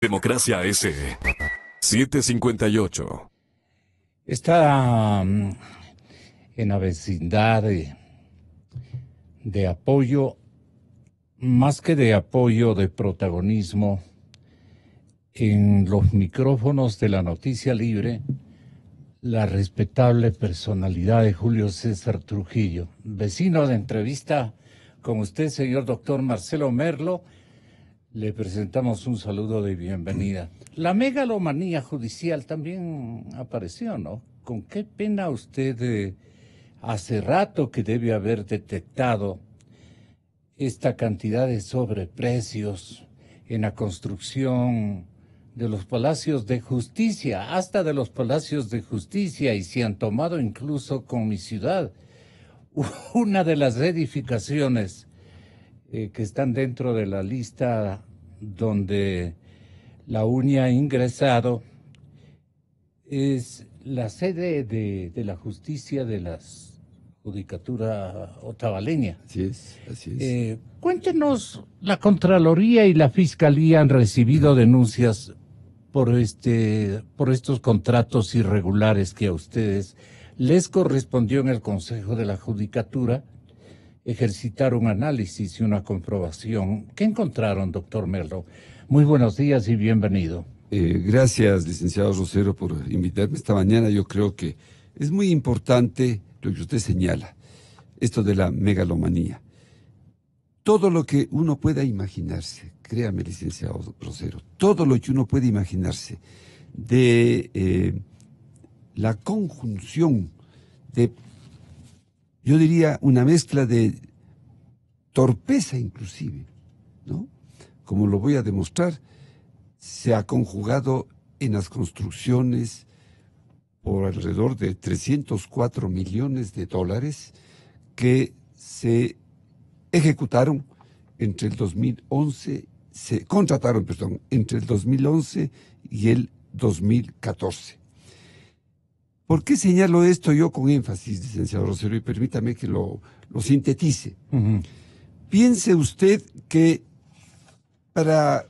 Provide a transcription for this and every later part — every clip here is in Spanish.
Democracia S. 758. Está en la vecindad de apoyo, más que de apoyo, de protagonismo en los micrófonos de la Noticia Libre, la respetable personalidad de Julio César Trujillo, vecino de entrevista con usted, señor doctor Marcelo Merlo. Le presentamos un saludo de bienvenida. La megalomanía judicial también apareció, ¿no? Con qué pena usted hace rato que debe haber detectado esta cantidad de sobreprecios en la construcción de los palacios de justicia, hasta de los palacios de justicia, y se han tomado incluso con mi ciudad. Una de las edificaciones que están dentro de la lista donde la UNI ha ingresado es la sede de la justicia de la Judicatura Otavaleña. Así es. Cuéntenos, la Contraloría y la Fiscalía han recibido denuncias por estos contratos irregulares que a ustedes les correspondió en el Consejo de la Judicatura ejercitar un análisis y una comprobación. ¿Qué encontraron, doctor Merlo? Muy buenos días y bienvenido. Gracias, licenciado Rosero, por invitarme esta mañana. Yo creo que es muy importante lo que usted señala, esto de la megalomanía. Todo lo que uno pueda imaginarse, créame, licenciado Rosero, todo lo que uno puede imaginarse de la conjunción de, yo diría, una mezcla de torpeza inclusive, ¿no? Como lo voy a demostrar, se ha conjugado en las construcciones por alrededor de 304 millones de dólares que se ejecutaron entre el 2011, se contrataron, perdón, entre el 2011 y el 2014. ¿Por qué señalo esto yo con énfasis, licenciado Rosero? Y permítame que lo sintetice. Uh-huh. Piense usted que para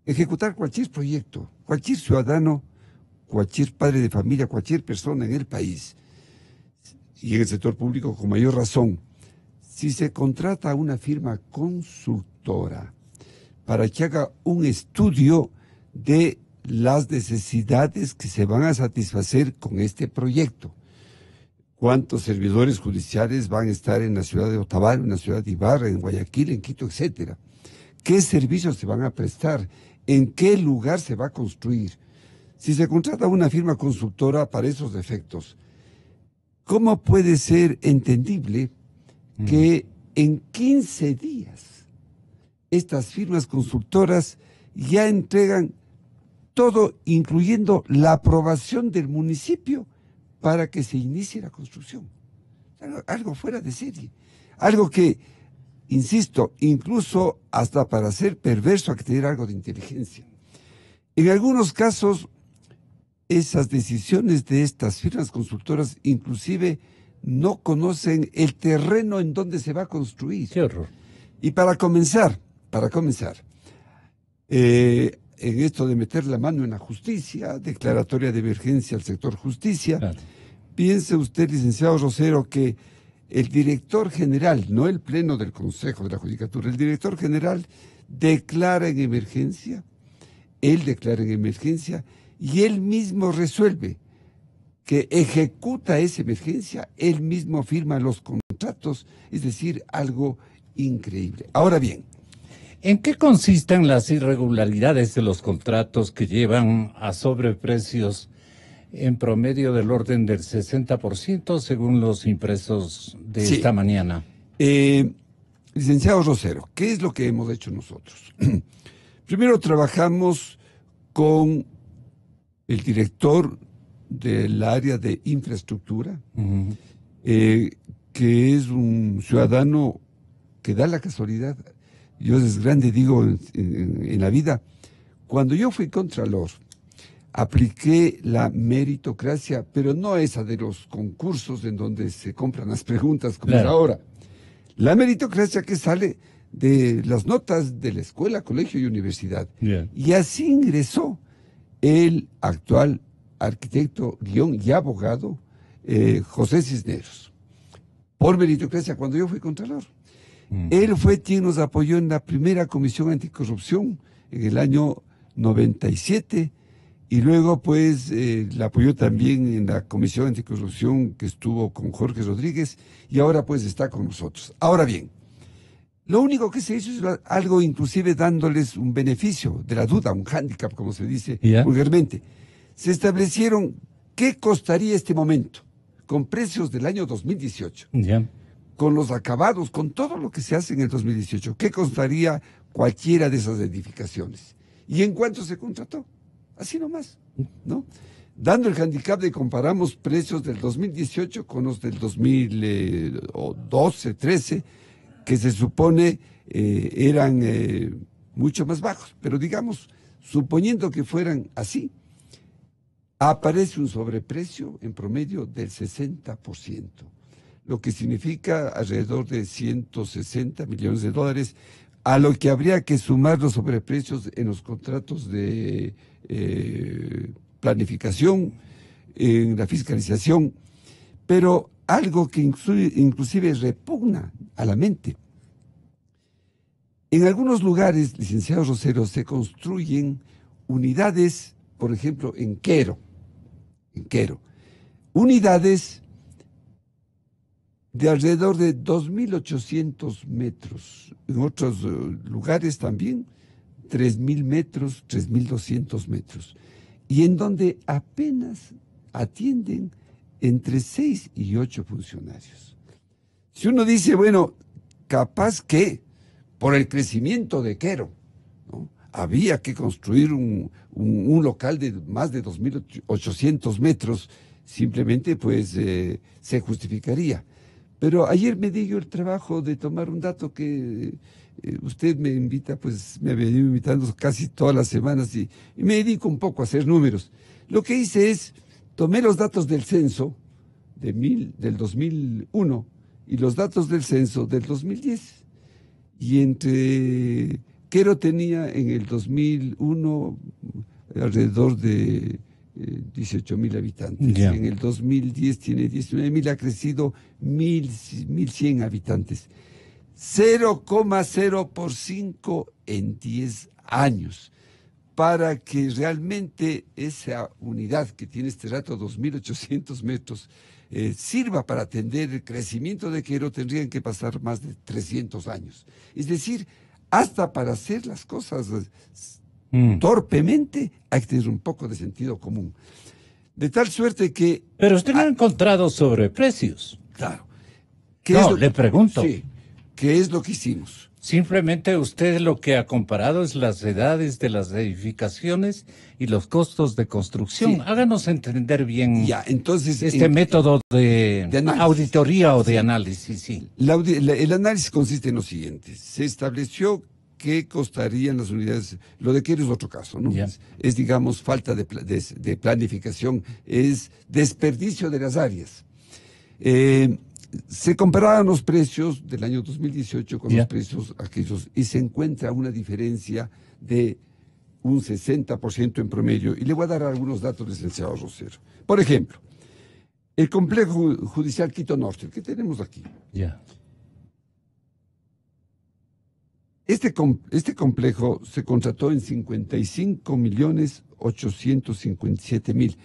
ejecutar cualquier proyecto, cualquier ciudadano, cualquier padre de familia, cualquier persona en el país, y en el sector público con mayor razón, si se contrata a una firma consultora para que haga un estudio de las necesidades que se van a satisfacer con este proyecto, cuántos servidores judiciales van a estar en la ciudad de Otavalo, en la ciudad de Ibarra, en Guayaquil, en Quito, etcétera, qué servicios se van a prestar, en qué lugar se va a construir. Si se contrata una firma consultora para esos efectos, ¿cómo puede ser entendible que en 15 días estas firmas consultoras ya entregan todo, incluyendo la aprobación del municipio para que se inicie la construcción? Algo fuera de serie. Algo que, insisto, incluso hasta para ser perverso hay que tener algo de inteligencia. En algunos casos, esas decisiones de estas firmas consultoras inclusive no conocen el terreno en donde se va a construir. Qué horror. Y para comenzar, en esto de meter la mano en la justicia, declaratoria de emergencia al sector justicia, Claro. Piense usted, licenciado Rosero, que el director general, no el pleno del Consejo de la Judicatura, el director general declara en emergencia, él declara en emergencia y él mismo resuelve que ejecuta esa emergencia, él mismo firma los contratos, es decir, algo increíble. Ahora bien, ¿en qué consisten las irregularidades de los contratos que llevan a sobreprecios en promedio del orden del 60% según los impresos de Sí. esta mañana? Licenciado Rosero, ¿qué es lo que hemos hecho nosotros? Primero trabajamos con el director del área de infraestructura, Uh-huh. que es un ciudadano que da la casualidad. Yo es grande, digo, en la vida. Cuando yo fui contralor, apliqué la meritocracia, pero no esa de los concursos en donde se compran las preguntas como Claro. es ahora. La meritocracia que sale de las notas de la escuela, colegio y universidad. Bien. Y así ingresó el actual arquitecto, guión y abogado, José Cisneros, por meritocracia, cuando yo fui contralor. Él fue quien nos apoyó en la primera comisión anticorrupción en el año 97 y luego pues la apoyó también en la comisión anticorrupción que estuvo con Jorge Rodríguez y ahora pues está con nosotros. Ahora bien, lo único que se hizo es algo inclusive dándoles un beneficio de la duda, un hándicap como se dice vulgarmente. Se establecieron qué costaría este momento con precios del año 2018. Con los acabados, con todo lo que se hace en el 2018, ¿qué costaría cualquiera de esas edificaciones? ¿Y en cuánto se contrató? Así nomás, ¿no? Dando el handicap de comparamos precios del 2018 con los del 2012, 13, que se supone eran mucho más bajos. Pero digamos, suponiendo que fueran así, aparece un sobreprecio en promedio del 60%. Lo que significa alrededor de 160 millones de dólares, a lo que habría que sumar los sobreprecios en los contratos de planificación, en la fiscalización, pero algo que inclusive repugna a la mente. En algunos lugares, licenciado Rosero, se construyen unidades, por ejemplo, en Quero, unidades de alrededor de 2.800 metros. En otros lugares también, 3.000 metros, 3.200 metros. Y en donde apenas atienden entre 6 y 8 funcionarios. Si uno dice, bueno, capaz que por el crecimiento de Quero, ¿no?, había que construir un local de más de 2.800 metros, simplemente pues se justificaría. Pero ayer me di yo el trabajo de tomar un dato que usted me invita, pues me ha venido invitando casi todas las semanas y me dedico un poco a hacer números. Lo que hice es, tomé los datos del censo del 2001 y los datos del censo del 2010. Y entre Quero tenía en el 2001 alrededor de 18.000 habitantes. Yeah. En el 2010 tiene 19.000, ha crecido 1.100 habitantes. 0,0 por 5 en 10 años. Para que realmente esa unidad que tiene este rato, 2.800 metros, sirva para atender el crecimiento de Quero, tendrían que pasar más de 300 años. Es decir, hasta para hacer las cosas torpemente hay que tener un poco de sentido común. De tal suerte que... Pero usted no ha encontrado sobreprecios. Claro. No, le pregunto. Sí, ¿qué es lo que hicimos? Simplemente usted lo que ha comparado es las edades de las edificaciones y los costos de construcción. Sí. Háganos entender bien Ya, entonces, este método de auditoría o de análisis. Sí. El análisis consiste en lo siguiente. Se estableció qué costarían las unidades. Lo de Quero es otro caso, ¿no? Yeah. Es, digamos, falta de planificación, es desperdicio de las áreas. Se comparaban los precios del año 2018 con los precios aquellos y se encuentra una diferencia de un 60% en promedio. Y le voy a dar algunos datos, licenciado Rosero. Por ejemplo, el complejo judicial Quito Norte, el que tenemos aquí. Este complejo se contrató en 55.857.000.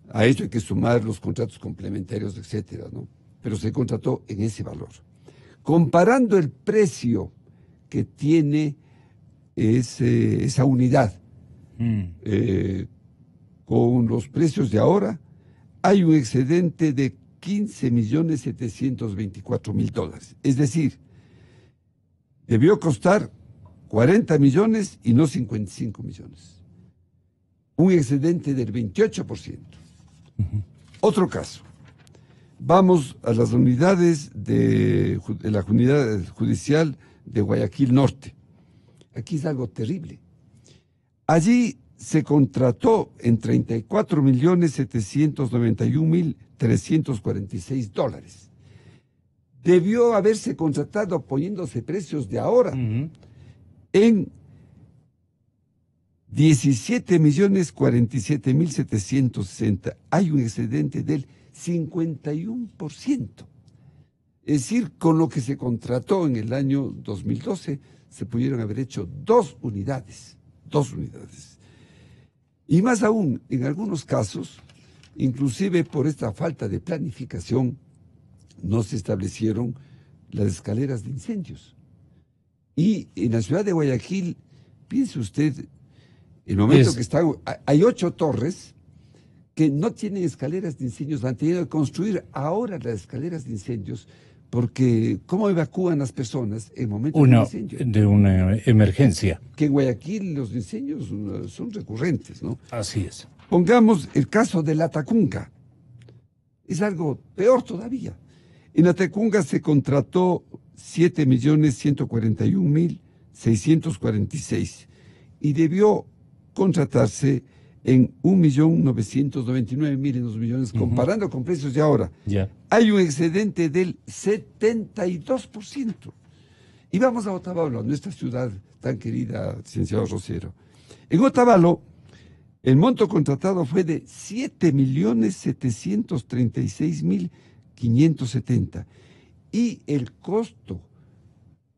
A eso hay que sumar los contratos complementarios, etcétera, ¿no? Pero se contrató en ese valor. Comparando el precio que tiene esa unidad con los precios de ahora, hay un excedente de 15.724.000 dólares. Es decir, debió costar 40 millones y no 55 millones. Un excedente del 28%. Otro caso. Vamos a las unidades de la unidad judicial de Guayaquil Norte. Aquí es algo terrible. Allí se contrató en 34.791.346 dólares. debió haberse contratado poniéndose precios de ahora Ujú. en 17.047.760. Hay un excedente del 51%. Es decir, con lo que se contrató en el año 2012, se pudieron haber hecho 2 unidades. 2 unidades. Y más aún, en algunos casos, inclusive por esta falta de planificación, no se establecieron las escaleras de incendios. Y en la ciudad de Guayaquil, piense usted, el momento que están, hay 8 torres que no tienen escaleras de incendios, han tenido que construir ahora las escaleras de incendios, porque ¿cómo evacúan las personas en momentos de incendio? De una emergencia. Que en Guayaquil los incendios son recurrentes, ¿no? Así es. Pongamos el caso de la Tacunga. Es algo peor todavía. En la Tacunga se contrató 7.141.646 y debió contratarse en 1.999.000 en 2 millones, comparando con precios de ahora. Ya. Hay un excedente del 72%. Y vamos a Otavalo, nuestra ciudad tan querida, licenciado Rosero. En Otavalo, el monto contratado fue de 7.736.570 y el costo,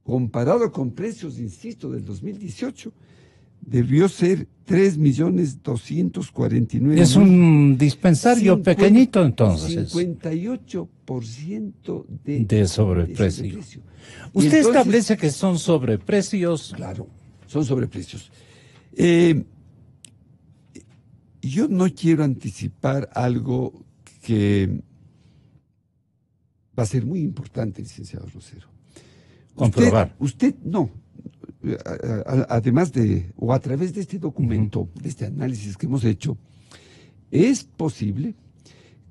comparado con precios, insisto, del 2018, debió ser 3.249.000. Es un dispensario pequeñito entonces. 58% de sobreprecio. Usted entonces establece que son sobreprecios. Claro, son sobreprecios. Yo no quiero anticipar algo que va a ser muy importante, licenciado Rosero. Comprobar. Usted no. Además de, o a través de este documento, de este análisis que hemos hecho, es posible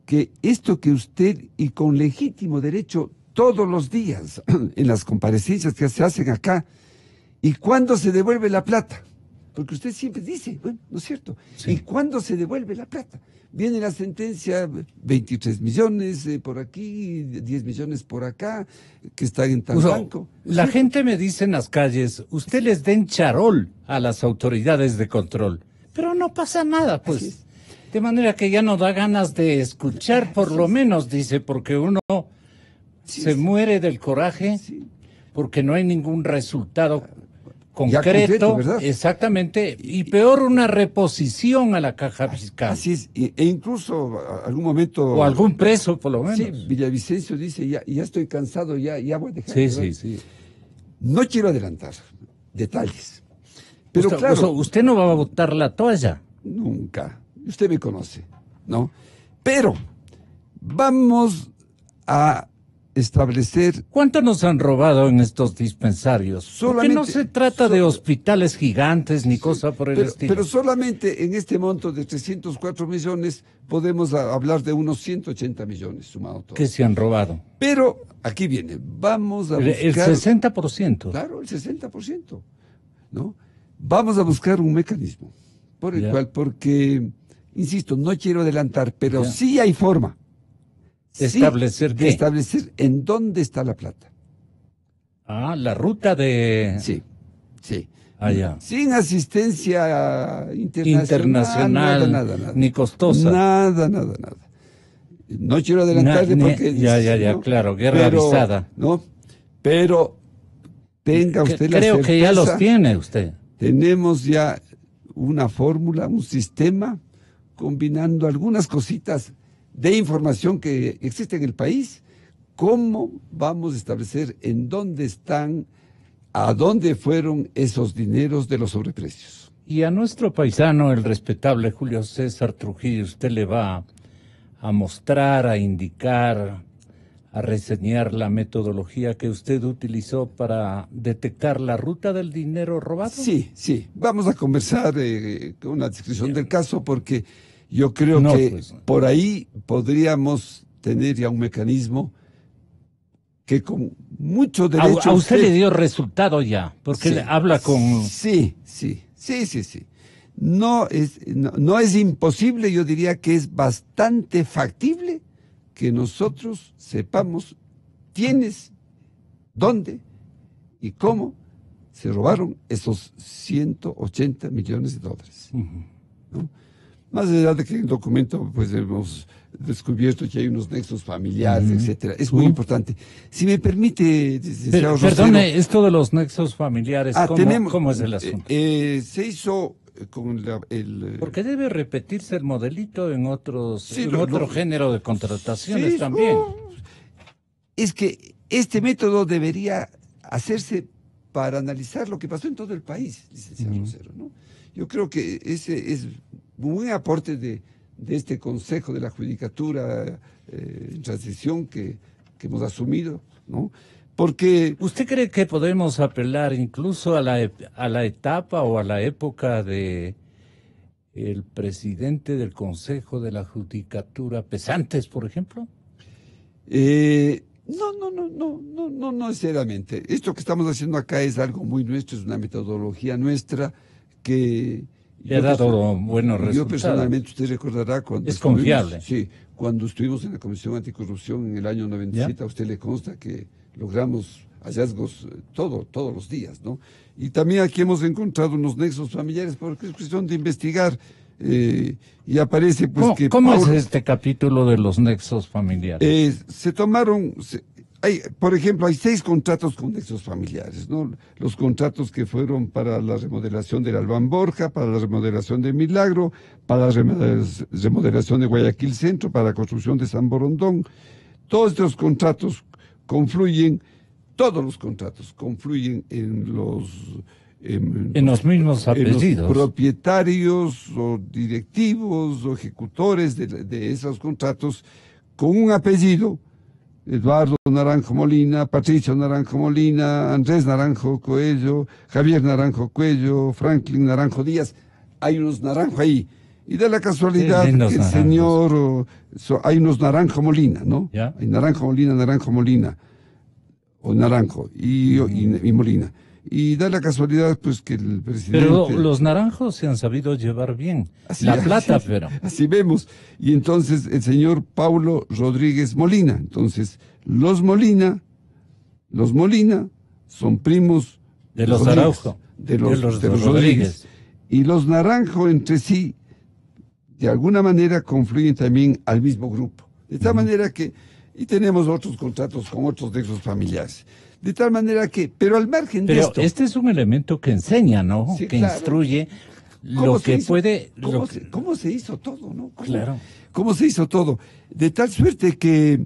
que esto que usted, y con legítimo derecho, todos los días, en las comparecencias que se hacen acá, ¿y cuándo se devuelve la plata? Porque usted siempre dice, bueno, ¿no es cierto? Sí. ¿Y cuándo se devuelve la plata? Viene la sentencia, 23 millones por aquí, 10 millones por acá, que están en tal banco. La gente me dice en las calles, usted les den charol a las autoridades de control, pero no pasa nada, pues. De manera que ya no da ganas de escuchar, por lo menos, dice, porque uno se muere del coraje, porque no hay ningún resultado concreto, exactamente, y peor una reposición a la caja fiscal. Así es, e incluso algún momento... O algún preso, por lo menos. Sí, Villavicencio dice, ya estoy cansado, ya voy a dejar. Sí. No quiero adelantar detalles, pero claro... Usted no va a botar la toalla. Nunca, usted me conoce, ¿no? Pero vamos a establecer... ¿Cuánto nos han robado en estos dispensarios? Porque no se trata de hospitales gigantes ni cosa por el estilo. Pero solamente en este monto de 304 millones podemos hablar de unos 180 millones sumado todo. Que se han robado. Pero aquí viene, vamos a buscar... El 60%. Claro, el 60%, ¿no? Vamos a buscar un mecanismo por el cual, porque, insisto, no quiero adelantar, pero sí hay forma. ¿Establecer qué? Establecer en dónde está la plata. Ah, la ruta de... Sí. Allá. Sin asistencia internacional. Nada. Ni costosa. Nada. No quiero adelantarle porque... Ya, claro, guerra avisada. ¿No? Pero tenga usted la certeza. Creo que ya los tiene usted. Tenemos ya una fórmula, un sistema, combinando algunas cositas de información que existe en el país, cómo vamos a establecer en dónde están, a dónde fueron esos dineros de los sobreprecios. Y a nuestro paisano, el respetable Julio César Trujillo, usted le va a mostrar, a indicar, a reseñar la metodología que usted utilizó para detectar la ruta del dinero robado. Sí. Vamos a conversar con una descripción del caso, porque yo creo que por ahí podríamos tener ya un mecanismo que con mucho derecho... A usted le dio resultado ya, porque habla con... Sí. No es imposible, yo diría que es bastante factible que nosotros sepamos ¿Tienes dónde y cómo se robaron esos 180 millones de dólares? ¿No? Más allá de que en el documento pues hemos descubierto que hay unos nexos familiares, etcétera. Es muy importante. Si me permite, licenciado Perdone, Rosero, esto de los nexos familiares, ¿cómo es el asunto? Se hizo con Porque debe repetirse el modelito en Sí, otro género de contrataciones sí, también. Es que este método debería hacerse para analizar lo que pasó en todo el país, licenciado Rosero, ¿no? Yo creo que ese es un buen aporte de este Consejo de la Judicatura en transición que hemos asumido, ¿no? Porque ¿Usted cree que podemos apelar incluso a la etapa o a la época de el presidente del Consejo de la Judicatura, Pesantes, por ejemplo? No necesariamente. Esto que estamos haciendo acá es algo muy nuestro, es una metodología nuestra que Le ha dado buenos yo resultados. personalmente, usted recordará cuando Es confiable. Sí, cuando estuvimos en la Comisión Anticorrupción en el año 97, ¿Ya? a usted le consta que logramos hallazgos todos los días, ¿no? Y también aquí hemos encontrado unos nexos familiares porque es cuestión de investigar y aparece pues que ¿Cómo es Paulo- este capítulo de los nexos familiares? se tomaron, por ejemplo, hay 6 contratos con nexos familiares, ¿no? Los contratos que fueron para la remodelación del Albán Borja, para la remodelación de Milagro, para la remodelación de Guayaquil Centro, para la construcción de San Borondón. Todos estos contratos confluyen, todos los contratos confluyen en los mismos en los apellidos. propietarios o directivos o ejecutores de esos contratos con un apellido: Eduardo Naranjo Molina, Patricio Naranjo Molina, Andrés Naranjo Coello, Javier Naranjo Coello, Franklin Naranjo Díaz. Hay unos Naranjo ahí. Y da la casualidad Qué que lindos el naranjos. señor, hay unos Naranjo Molina, ¿no? ¿Ya? Hay Naranjo Molina, o Naranjo, y Molina. Y da la casualidad, pues, que el presidente... Pero los naranjos se han sabido llevar bien. Así- La plata, así- pero... Así vemos. Y entonces el señor Paulo Rodríguez Molina. Entonces, los Molina son primos De los Rodríguez, Araujo. de los Rodríguez. Rodríguez. Y los Naranjo entre sí, de alguna manera, confluyen también al mismo grupo. De tal manera que, y tenemos otros contratos con otros nexos familiares. De tal manera que, pero al margen de Pero esto... este es un elemento que enseña, ¿no? Sí, Que claro. instruye ¿Cómo lo se que hizo? puede... ¿Cómo se hizo todo, no? Claro. ¿Cómo se hizo todo? De tal suerte que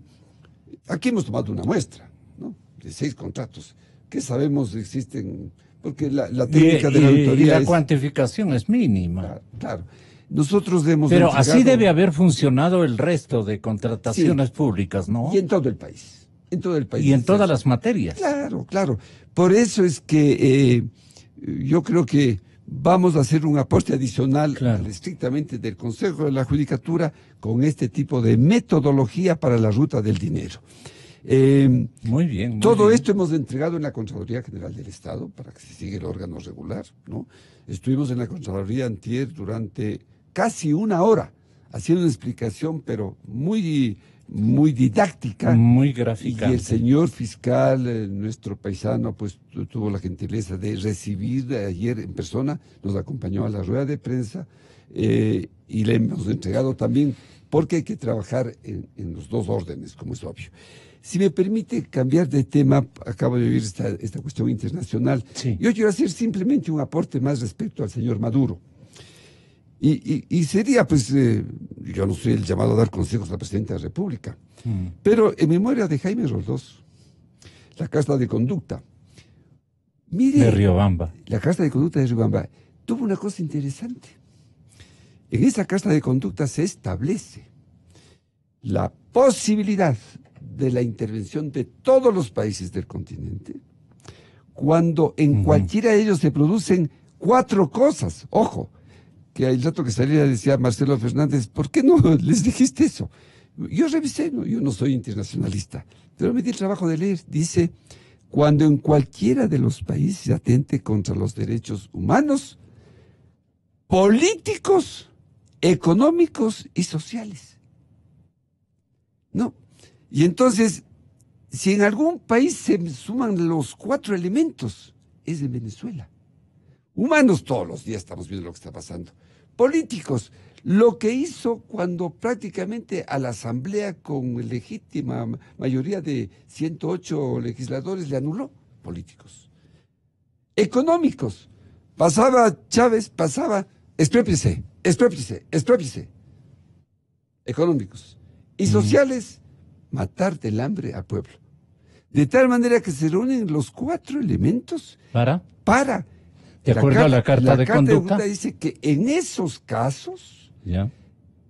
aquí hemos tomado una muestra, ¿no? De 6 contratos. ¿Qué sabemos existen? Porque la técnica de la y auditoría la es... cuantificación es mínima. Claro. Nosotros hemos Pero así entregado- debe haber funcionado el resto de contrataciones públicas, ¿no? Y en todo el país. En todo el país. Y en es todas eso. las materias. Claro. Por eso es que yo creo que vamos a hacer un aporte adicional Claro. estrictamente del Consejo de la Judicatura con este tipo de metodología para la ruta del dinero. Muy bien. muy Todo bien. esto hemos entregado en la Contraloría General del Estado para que se siga el órgano regular, ¿no? Estuvimos en la Contraloría antier durante casi 1 hora haciendo una explicación, pero muy didáctica. Muy Y gráfica. el señor fiscal, nuestro paisano, pues tuvo la gentileza de recibir ayer en persona, nos acompañó a la rueda de prensa y le hemos entregado también, porque hay que trabajar en los 2 órdenes, como es obvio. Si me permite cambiar de tema, acabo de vivir esta cuestión internacional. Sí. Yo quiero hacer simplemente un aporte más respecto al señor Maduro. Y sería, pues, yo no soy el llamado a dar consejos al presidente de la República, pero en memoria de Jaime Roldós, la Carta de Conducta, mire, De Riobamba. la Carta de Conducta de Riobamba tuvo una cosa interesante. En esa Carta de Conducta se establece la posibilidad de la intervención de todos los países del continente cuando en cualquiera de ellos se producen 4 cosas. Ojo, que el dato que salía decía Marcelo Fernández, ¿por qué no les dijiste eso? Yo revisé, ¿no? Yo no soy internacionalista, pero me di el trabajo de leer. Dice, cuando en cualquiera de los países se atente contra los derechos humanos, políticos, económicos y sociales. ¿No? Y entonces, si en algún país se suman los 4 elementos, es en Venezuela. Humanos, todos los días estamos viendo lo que está pasando. Políticos, lo que hizo cuando prácticamente a la Asamblea con legítima mayoría de 108 legisladores le anuló. Políticos. Económicos, pasaba Chávez, pasaba, expropiese. Económicos. Y sociales, matar del hambre al pueblo. De tal manera que se reúnen los 4 elementos ¿Para? De La acuerdo a la Carta de Conducta. Dice que en esos casos, Ya.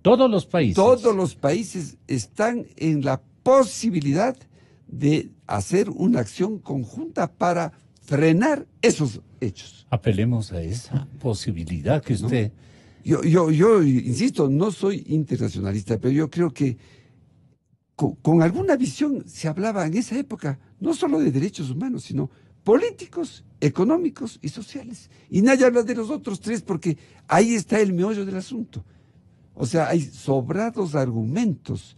Todos los países están en la posibilidad de hacer una acción conjunta para frenar esos hechos. Apelemos a esa posibilidad que usted... Yo insisto, no soy internacionalista, pero yo creo que con alguna visión se hablaba en esa época no solo de derechos humanos, sino políticos, económicos y sociales. Y nadie habla de los otros 3 porque ahí está el meollo del asunto. O sea, hay sobrados argumentos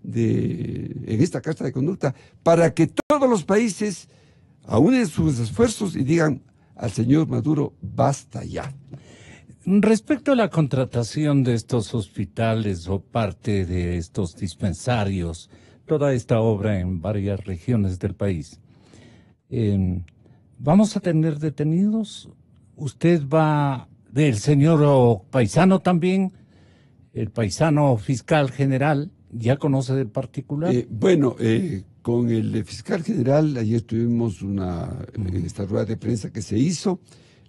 en esta Carta de Conducta para que todos los países aúnen sus esfuerzos y digan al señor Maduro, basta ya. Respecto a la contratación de estos hospitales o parte de estos dispensarios, toda esta obra en varias regiones del país, ¿vamos a tener detenidos? ¿Usted va, del señor paisano también, el paisano fiscal general, ya conoce del particular? Con el fiscal general, ayer tuvimos en esta rueda de prensa que se hizo,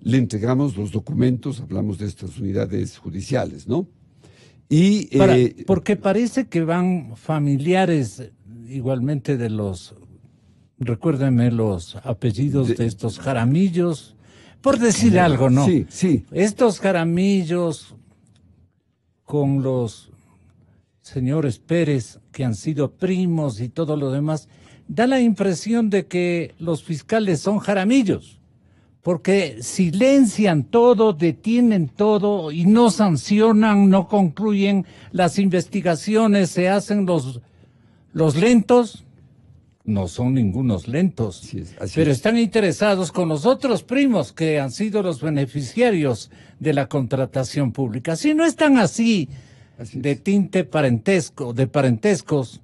le entregamos los documentos, hablamos de estas unidades judiciales, ¿no? Porque parece que van familiares igualmente de los, recuérdenme los apellidos de estos Jaramillos, por decir algo, ¿no? Sí. Estos Jaramillos con los señores Pérez, que han sido primos y todo lo demás, da la impresión de que los fiscales son Jaramillos, porque silencian todo, detienen todo y no sancionan, no concluyen las investigaciones, se hacen los lentos. No son ningunos lentos, pero están interesados con los otros primos que han sido los beneficiarios de la contratación pública. Si no están así de tinte parentesco, de parentescos,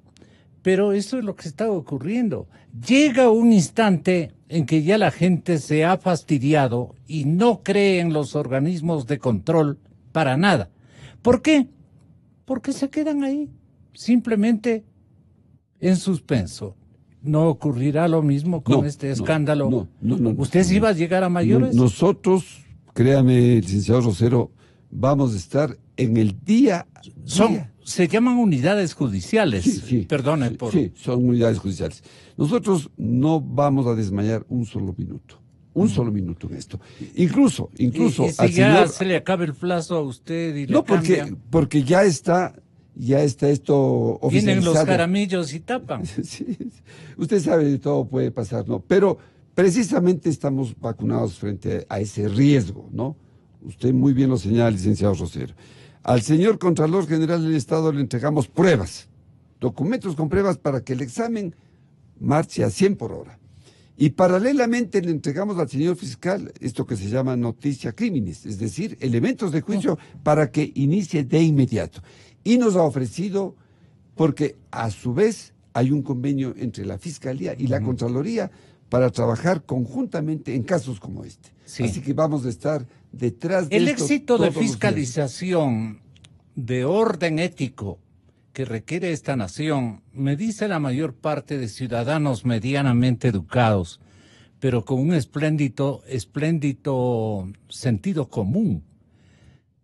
pero eso es lo que está ocurriendo. Llega un instante en que ya la gente se ha fastidiado y no cree en los organismos de control para nada. ¿Por qué? Porque se quedan ahí, simplemente en suspenso. ¿No ocurrirá lo mismo con este escándalo? No. ¿Usted sí va a llegar a mayores? Nosotros, créame, licenciado Rosero, vamos a estar en el día. Se llaman unidades judiciales. Sí. Perdone por... Sí, son unidades judiciales. Nosotros no vamos a desmayar un solo minuto. Solo minuto en esto. Incluso ¿Y si ya se le acaba el plazo a usted y le cambian? Porque ya está esto oficializado. Vienen los Jaramillos y tapan. Sí. Usted sabe, de todo puede pasar, ¿no? Pero precisamente estamos vacunados frente a ese riesgo, ¿no? Usted muy bien lo señala, licenciado Rosero. Al señor Contralor General del Estado le entregamos pruebas, documentos con pruebas para que el examen marche a 100 por hora. Y paralelamente le entregamos al señor fiscal esto que se llama noticia criminis, es decir, elementos de juicio para que inicie de inmediato. Y nos ha ofrecido, porque a su vez hay un convenio entre la Fiscalía y la Contraloría para trabajar conjuntamente en casos como este. Sí. Así que vamos a estar detrás de el éxito de fiscalización de orden ético que requiere esta nación, me dice la mayor parte de ciudadanos medianamente educados, pero con un espléndido sentido común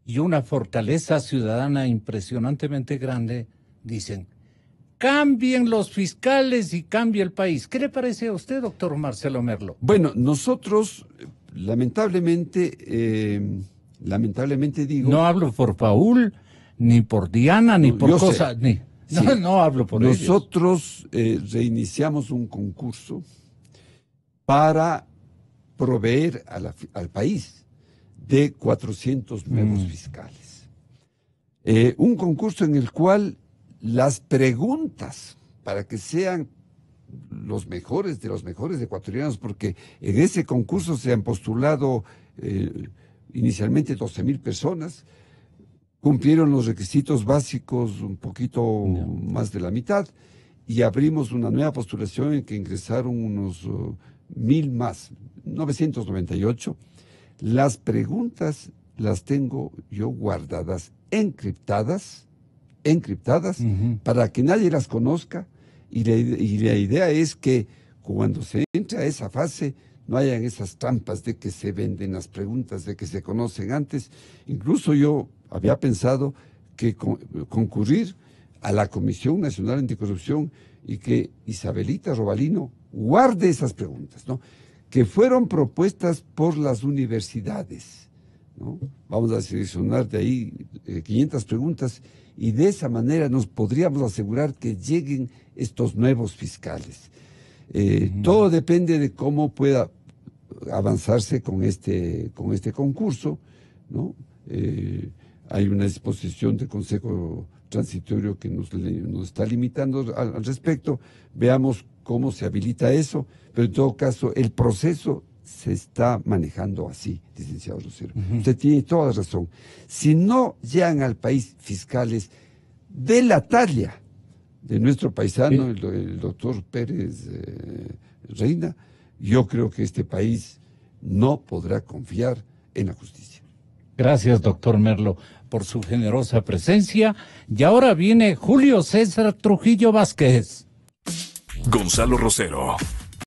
y una fortaleza ciudadana impresionantemente grande, dicen, cambien los fiscales y cambie el país. ¿Qué le parece a usted, doctor Marcelo Merlo? Bueno, nosotros, lamentablemente digo... No hablo por Paul, ni por Diana, ni por cosas... No hablo por ellos. Nosotros reiniciamos un concurso para proveer al país de 400 nuevos fiscales. Un concurso en el cual las preguntas, para que sean los mejores ecuatorianos, porque en ese concurso se han postulado inicialmente 12,000 personas, cumplieron los requisitos básicos un poquito más de la mitad, y abrimos una nueva postulación en que ingresaron unos 1,000 más, 998. Las preguntas las tengo yo guardadas, encriptadas, para que nadie las conozca, y la idea es que cuando se entra a esa fase no hayan esas trampas de que se venden las preguntas, de que se conocen antes. Incluso yo había pensado que concurrir a la Comisión Nacional Anticorrupción y que Isabelita Robalino guarde esas preguntas, ¿no? Que fueron propuestas por las universidades, ¿no? Vamos a seleccionar de ahí 500 preguntas, y de esa manera nos podríamos asegurar que lleguen estos nuevos fiscales. Todo depende de cómo pueda avanzarse con este concurso, ¿no? Hay una disposición del Consejo Transitorio que nos está limitando al respecto. Veamos cómo se habilita eso, pero en todo caso el proceso se está manejando así, licenciado Lucero. Usted tiene toda la razón. Si no llegan al país fiscales de la talla de nuestro paisano, el doctor Pérez Reina, yo creo que este país no podrá confiar en la justicia. Gracias, doctor Merlo, por su generosa presencia. Y ahora viene Julio César Trujillo Vázquez. Gonzalo Rosero,